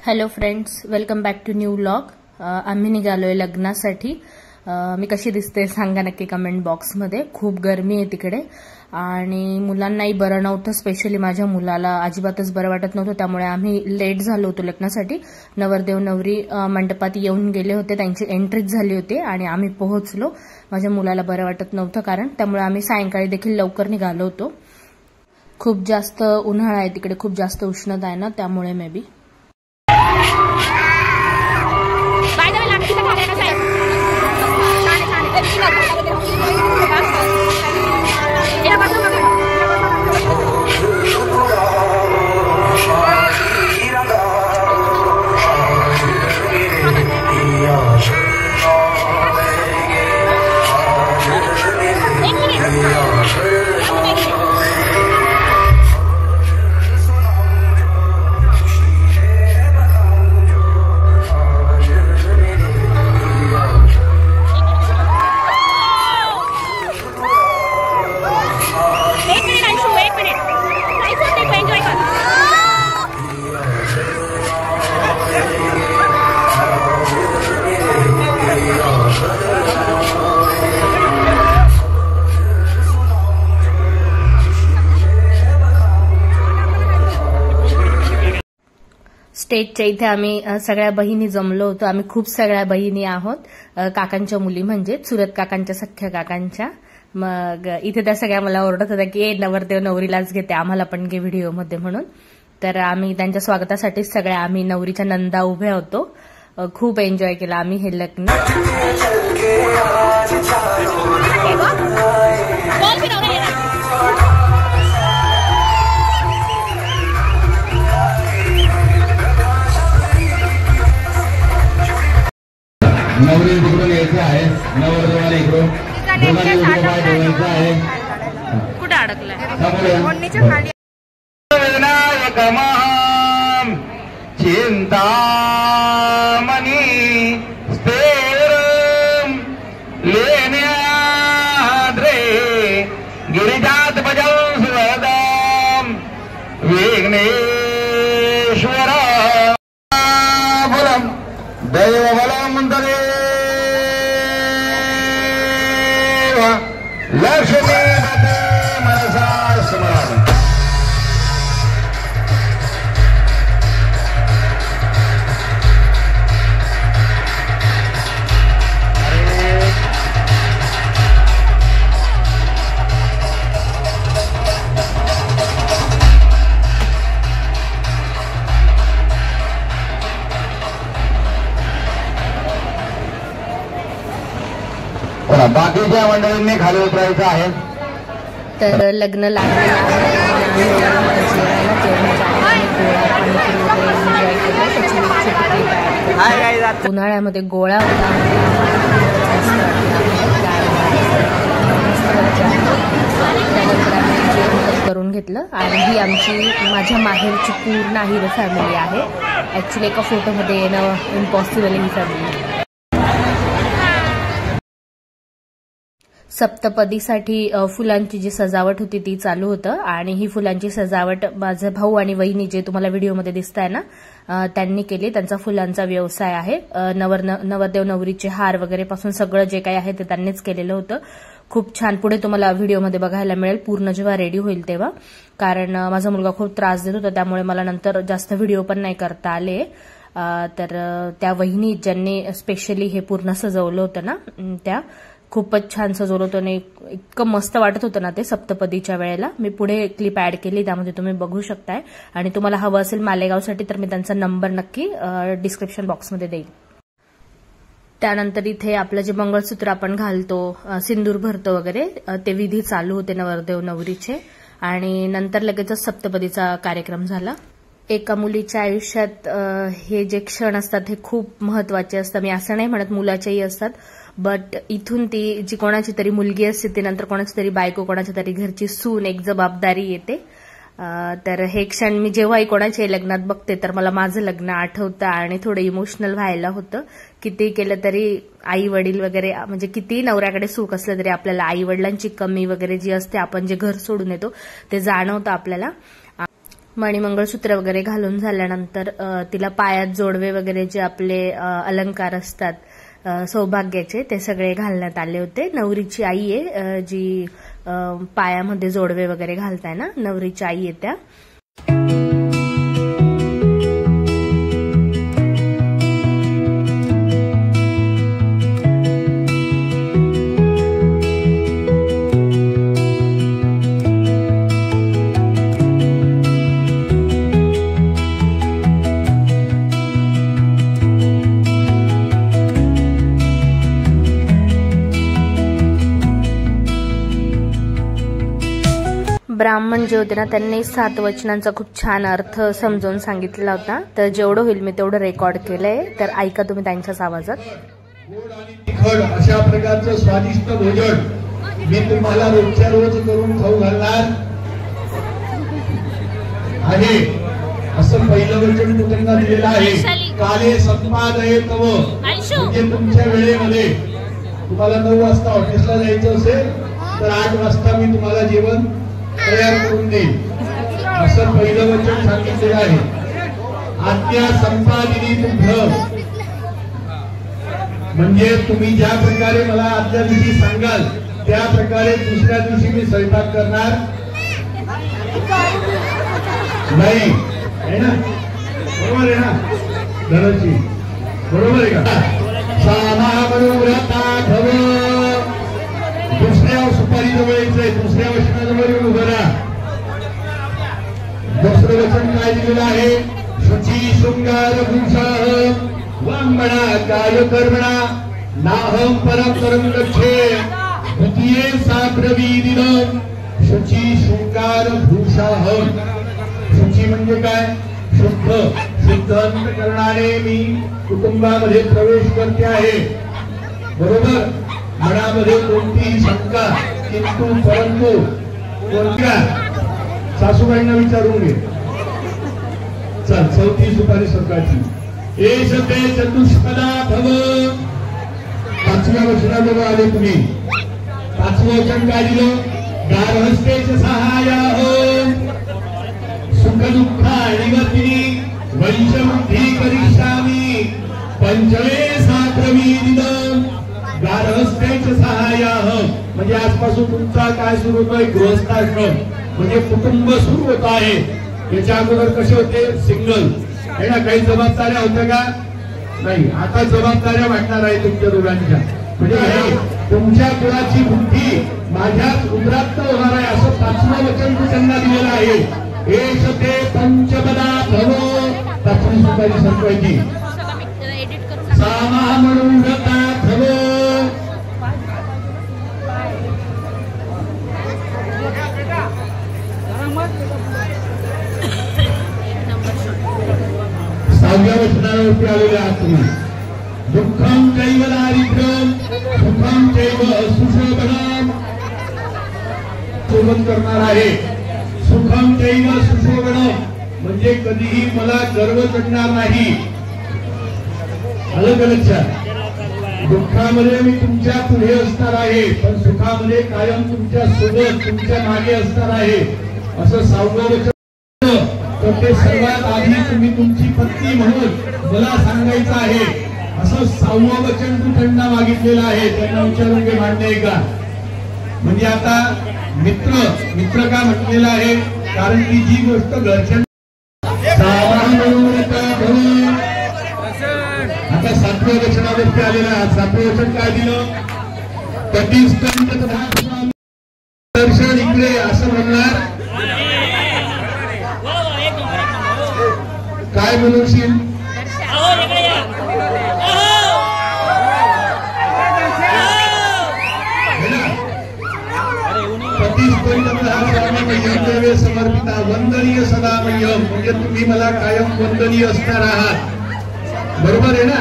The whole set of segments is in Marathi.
Hello friends, welcome back to new vlog. आम्ही निघालोय लग्नासाठी। मी कशी दिसते सांगा नक्की कमेंट बॉक्समध्ये। खूप गरमी आहे तिकडे आणि मुलांनाही बरं नव्हतं, स्पेशली माझ्या मुलाला अजिबातच बरं वाटत नव्हतं, त्यामुळे आम्ही लेट झालो होतो लग्नासाठी। नवरदेव नवरी मंडपात येऊन गेले होते, त्यांची एंट्रीच झाली होती आणि आम्ही पोहोचलो। माझ्या मुलाला बरं वाटत नव्हतं कारण, त्यामुळे आम्ही सायंकाळी देखील लवकर निघालो होतो। खूप जास्त उन्हाळा आहे तिकडे, खूप जास्त उष्णता आहे ना, त्यामुळे मे बी। स्टेजच्या इथे आम्ही सगळ्या बहिणी जमलो होतो। आम्ही खूप सगळ्या बहिणी आहोत, काकांच्या मुली म्हणजे चुलत काकांच्या, सख्ख्या काकांच्या। मग इथे त्या सगळ्या मला ओरडत होत्या की नवरदेव नवरीलाच घेते, आम्हाला पण घे व्हिडिओमध्ये म्हणून। तर आम्ही त्यांच्या स्वागतासाठीच सगळ्या आम्ही नवरीच्या नंदा उभ्या होतो। खूप एन्जॉय केला आम्ही हे लग्न। नवरी तिकडून यायचं आहे, नवरदेवाला इकडून ठेवायचं आहे। कुठे अडकलाय? विनायक महाम चिंतामणी स्थिरम लेण्याद्रे गिरिजात भजं सुवदम विघ्नेश्वर बलम दैवबलम देव लक्ष्मी मनसा स्मरण। बाकीच्या मंडळींनी खाली उतरायचं आहे। तर लग्न लागलेलं आहे। उन्हाळ्यामध्ये गोळा करून घेतलं आणि ही आमची माझ्या माहेरची पूर्ण हिरो फॅमिली आहे। ऍक्च्युली एका फोटोमध्ये येणं इम्पॉसिबल आहे ही फॅमिली। सप्तपदीसाठी फुलांची जी सजावट होती ती चालू होतं आणि ही फुलांची सजावट माझे भाऊ आणि वहिनी जे तुम्हाला व्हिडिओमध्ये दिसताय ना, त्यांनी केली। त्यांचा फुलांचा व्यवसाय आहे। नवरदेव नवरीचे हार वगैरे पासून सगळं जे काही आहे ते त्यांनीच केलेलं होतं। खूप छान। पुढे तुम्हाला व्हिडिओमध्ये बघायला मिळेल पूर्ण जेव्हा रेडी होईल तेव्हा, कारण माझा मुलगा खूप त्रास देत होता, त्यामुळे मला नंतर जास्त व्हिडिओ पण नाही करता आले। तर त्या वहिनी ज्यांनी स्पेशली हे पूर्ण सजवलं होतं ना, त्या खूपच छान सजवलं होतं आणि इतकं मस्त वाटत होतं ना ते सप्तपदीच्या वेळेला। मी पुढे क्लिप ऍड केली, त्यामध्ये तुम्ही बघू शकताय। आणि तुम्हाला हवं असेल मालेगावसाठी तर मी त्यांचा नंबर नक्की डिस्क्रिप्शन बॉक्समध्ये देईन। त्यानंतर इथे आपलं जे मंगळसूत्र आपण घालतो, सिंदूर भरतो वगैरे, ते विधी चालू होते नवरदेव नवरीचे आणि नंतर लगेचच सप्तपदीचा कार्यक्रम झाला। एका मुलीच्या आयुष्यात हे जे क्षण असतात हे खूप महत्वाचे असतात। मी असं नाही म्हणत, मुलाच्याही असतात, बट इथून ती जी कोणाची तरी मुलगी असते ती नंतर कोणाची तरी बायको, कोणाच्या तरी घरची सून, एक जबाबदारी येते। तर हे क्षण मी जेव्हाही कोणाच्या लग्नात बघते तर मला माझं लग्न आठवतं आणि थोडं इमोशनल व्हायला होतं। किती केलं तरी आई वडील वगैरे, म्हणजे किती नवऱ्याकडे सुख असलं तरी आपल्याला आई वडिलांची कमी वगैरे जी असते, आपण जे घर सोडून येतो ते जाणवतं आपल्याला। मणी मंगळसूत्र वगैरे घालून झाल्यानंतर तिला पायात जोडवे वगैरे जे आपले अलंकार असतात सौभाग्याचे ते सगळे घालण्यात आले होते। नवरीची आई आहे जी पायामध्ये जोडवे वगैरे घालताय ना, नवरीची आई आहे त्या। ब्राह्मण जे होते ना त्यांनी 7 वचनांचा खूप छान अर्थ समजावून सांगितला होता, तर जेवढं होईल मी तेवढं रेकॉर्ड केलंय, तर ऐका तुम्ही त्यांच्याच आवाजात। गोड आणि तिखट अशा प्रकारचं स्वादिष्ट भोजन मी तुम्हाला रोजच्या रोज करून खाऊ घालणार आहे असं पहिलं वचन मी त्यांना दिलेलं आहे। काले संपादये तव, म्हणजे तुमच्या वेळेमध्ये तुम्हाला 9 वाजता ऑफिसला जायचं असेल तर 8 वाजता मी तुम्हाला जेवण तयार करून देईल असं पहिलं वचन सांगितलेलं आहे। आज्ञा संपादिनी तुभ्यं, म्हणजे तुम्ही ज्या प्रकारे मला आजच्या दिवशी सांगाल त्या प्रकारे दुसऱ्या दिवशी मी स्वयंपाक करणार नाही, आहे ना? बरोबर आहे ना धनची? बरोबर आहे का? सामावृता भव, दुसऱ्या सुपारी जवळ यायचंय, दुसऱ्या वचनाजवळ येऊन उभं राहा। दुसरं वचन काय दिलेलं आहे? शुची शृंगार भूषाः वाङ्मना काय कर्मणा नाहं परं गच्छे, द्वितीये सा प्रवीदिनं शुची शृंगार भूषाः। शुची म्हणजे काय? शुद्ध, शुद्ध अंतःकरणाने मी कुटुंबामध्ये प्रवेश करते आहे, बरोबर? मनामध्ये कोणतीही शंका किंतु परंतु कोणत्या, सासूबाईंना विचारून घे। चल, 4थी सुपारी सरकारची। एष ते चतुष्पदा भव, 5व्या वचनाजवळ आले तुम्ही। 5वं वचन काय दिलं? गार्हस्थ्येच सहाय्याः सुख दुःख निवर्तिनी वंशवृद्धी करिष्यामि, पंचमे सा प्रवीदिनं गार्हस्थ्येच सहाय्याः, म्हणजे आजपासून तुमचा काय सुरू होतोय? गृहस्थाश्रम, म्हणजे कुटुंब सुरू होत आहे। याच्या अगोदर कसे होते? सिंगल, आहे ना? काही जबाबदाऱ्या होत्या का? नाही, आता जबाबदाऱ्या वाटणार आहे तुमच्या दोघांच्या, म्हणजे तुमच्या कुळाची बुद्धी माझ्याच उदरात होणार आहे असं 5वं वचन तू त्यांना दिलेलं आहे। एष ते पंचपदा भव, 5वी सुपारी संपवायची। सामामनुव्रता भव, सहाव्या वचनावरती आलेले आहात तुम्ही। दुःखं चैव दारिद्र्यं सुखं चैव सुशोभनं, शोभन करणार आहे। सुखं चैव सुशोभनं म्हणजे कधीही मला गर्व चढणार नाही, अलग लक्षात। दुःखामध्ये मी तुमच्या पुढे असणार आहे, पण सुखामध्ये कायम तुमच्या सोबत, तुमच्या मागे असणार आहे असं 6वं वचन। तर ते सर्वात आधी तुम्ही तुमची पत्नी म्हणून मला सांगायचं आहे असं 6वं वचन तू त्यांना मागितलेलं आहे। त्यांना विचारून घे मान्य आहे का? म्हणजे आता मित्र का म्हटलेलं आहे? कारण की जी गोष्ट घरच्या आता 7व्या वचनावरती आलेला आहे। 7वं वचन काय दिलं? दर्शन इकडे असं म्हणणार, काय म्हणशील? समर्पिता वंदनीय सदा मह्यम, म्हणजे तुम्ही मला कायम वंदनीय असणार आहात, बरोबर आहे ना?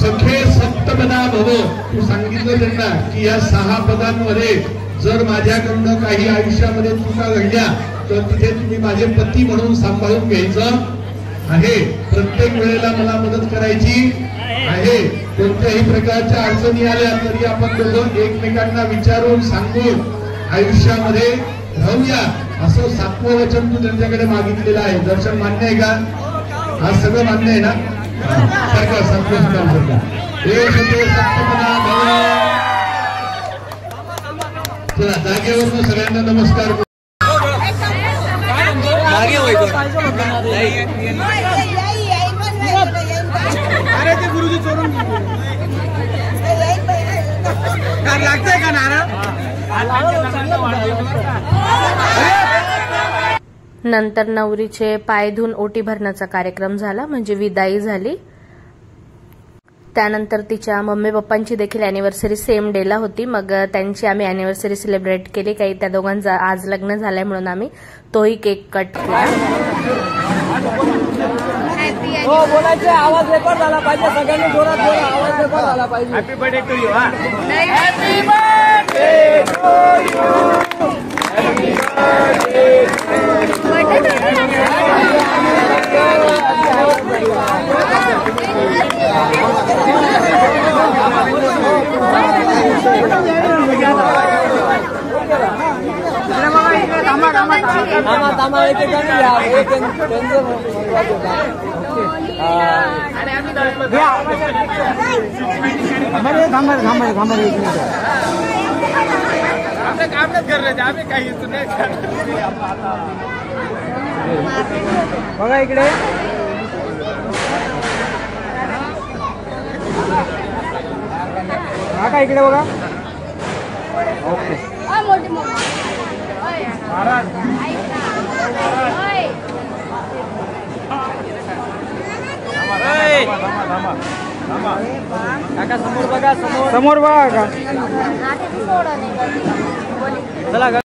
सखे सप्तपदा भव, तू सांगितलं त्यांना की या 6 पदांमध्ये जर माझ्याकडनं काही आयुष्यामध्ये चुका घडल्या तर तिथे तुम्ही माझे पती म्हणून सांभाळून घ्यायचं आहे। प्रत्येक वेळेला मला मदत करायची आहे। कोणत्याही प्रकारच्या अडचणी आल्या तरी आपण दोघं एकमेकांना विचारून सांगून आयुष्यामध्ये राहूया असं 7वं वचन तू त्यांच्याकडे मागितलेलं आहे. दर्शन मान्य आहे का? हा सगळं मान्य आहे ना? सरकार चला जागेवर सगळ्यांना नमस्कार. अरे ते गुरुजी चोरून लागतंय का नारळ? नंतर नवरीचे पाय धुवून ओटी भरण्याचा कार्यक्रम झाला, म्हणजे विदाई झाली. त्यानंतर तिच्या मम्मी पप्पांची देखील अॅनिव्हर्सरी सेम डेला होती. मग त्यांची आम्ही अॅनिव्हर्सरी सेलिब्रेट केली. काही त्या दोघांचं आज लग्न झालंय म्हणून आम्ही तोही केक कट केला. बोलायचे आवाज रेकॉर्ड झाला पाहिजे. सगळ्यांनी जोरात बोला, आवाज रेकॉर्ड झाला पाहिजे. Happy birthday to you. Happy birthday to you. Happy बघा इकडे. काका इकडे बघा. ओके. काका समोर बघा, समोर बघा का. चला.